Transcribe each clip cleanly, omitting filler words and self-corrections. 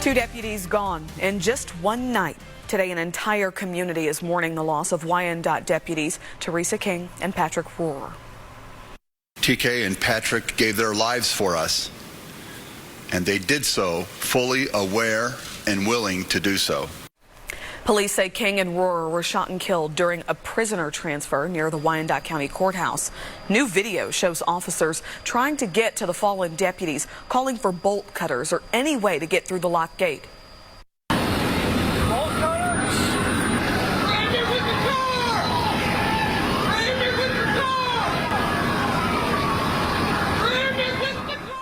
Two deputies gone in just one night. Today, an entire community is mourning the loss of Wyandotte deputies Theresa King and Patrick Rohrer. TK and Patrick gave their lives for us, and they did so fully aware and willing to do so. Police say King and Rohrer were shot and killed during a prisoner transfer near the Wyandotte County Courthouse. New video shows officers trying to get to the fallen deputies, calling for bolt cutters or any way to get through the locked gate. Bolt cutters! Ram it with the car! Ram it with the car! Ram it with the car!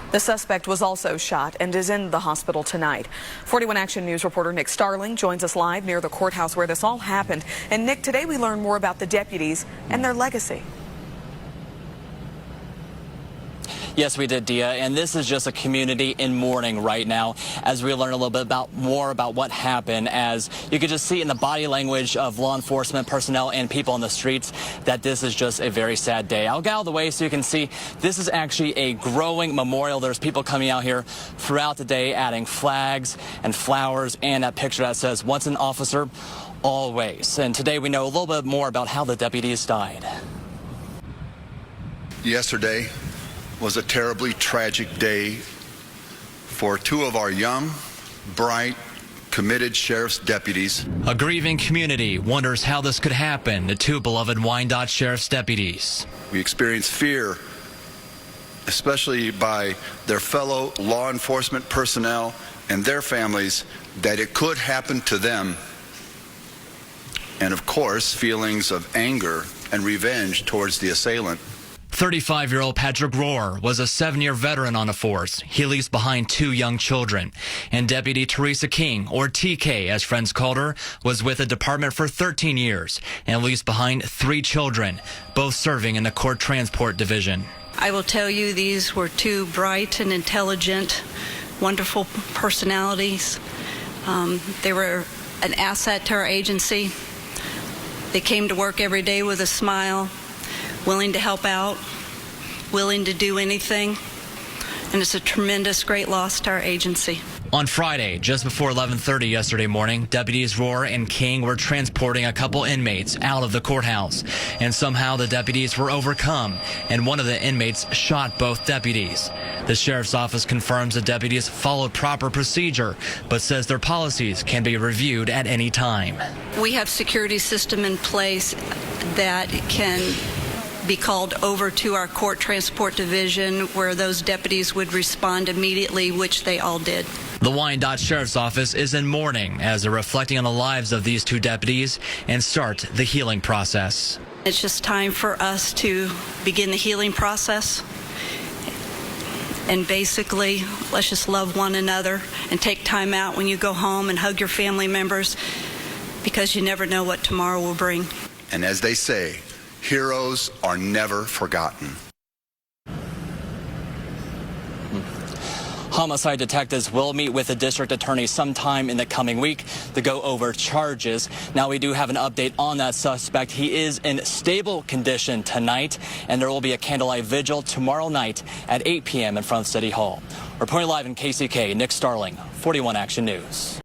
The suspect was also shot and is in the hospital tonight. 41 Action News reporter Nick Starling joins us live near the courthouse where this all happened. And Nick, today we learn more about the deputies and their legacy. Yes, we did, Dia, and this is just a community in mourning right now as we learn a little bit more about what happened. As you could just see in the body language of law enforcement personnel and people on the streets that this is just a very sad day. I'll get out of the way so you can see this is actually a growing memorial. There's people coming out here throughout the day adding flags and flowers and that picture that says, "Once an officer, always." And today we know a little bit more about how the deputies died. Yesterday was a terribly tragic day for two of our young, bright, committed sheriff's deputies. A grieving community wonders how this could happen to two beloved Wyandotte sheriff's deputies. We experienced fear, especially by their fellow law enforcement personnel and their families, that it could happen to them. And of course, feelings of anger and revenge towards the assailant. 35-year-old Patrick Rohrer was a 7-year veteran on the force. He leaves behind 2 young children. And Deputy Theresa King, or TK as friends called her, was with the department for 13 years and leaves behind 3 children, both serving in the Court Transport Division. I will tell you, these were 2 bright and intelligent, wonderful personalities. They were an asset to our agency. They came to work every day with a smile, willing to help out, willing to do anything, and it's a tremendous, great loss to our agency. On Friday, just before 11:30 yesterday morning, deputies Rohrer and King were transporting a couple inmates out of the courthouse, and somehow the deputies were overcome, and one of the inmates shot both deputies. The sheriff's office confirms the deputies followed proper procedure, but says their policies can be reviewed at any time. We have security system in place that can be called over to our Court Transport Division where those deputies would respond immediately, which they all did. The Wyandotte Sheriff's Office is in mourning as they're reflecting on the lives of these 2 deputies and start the healing process. It's just time for us to begin the healing process. And basically, let's just love one another and take time out when you go home and hug your family members, because you never know what tomorrow will bring. And as they say, heroes are never forgotten. Homicide detectives will meet with the district attorney sometime in the coming week to go over charges. Now, we do have an update on that suspect. He is in stable condition tonight, and there will be a candlelight vigil tomorrow night at 8 p.m. in front of City Hall. Reporting live in KCK, Nick Starling, 41 Action News.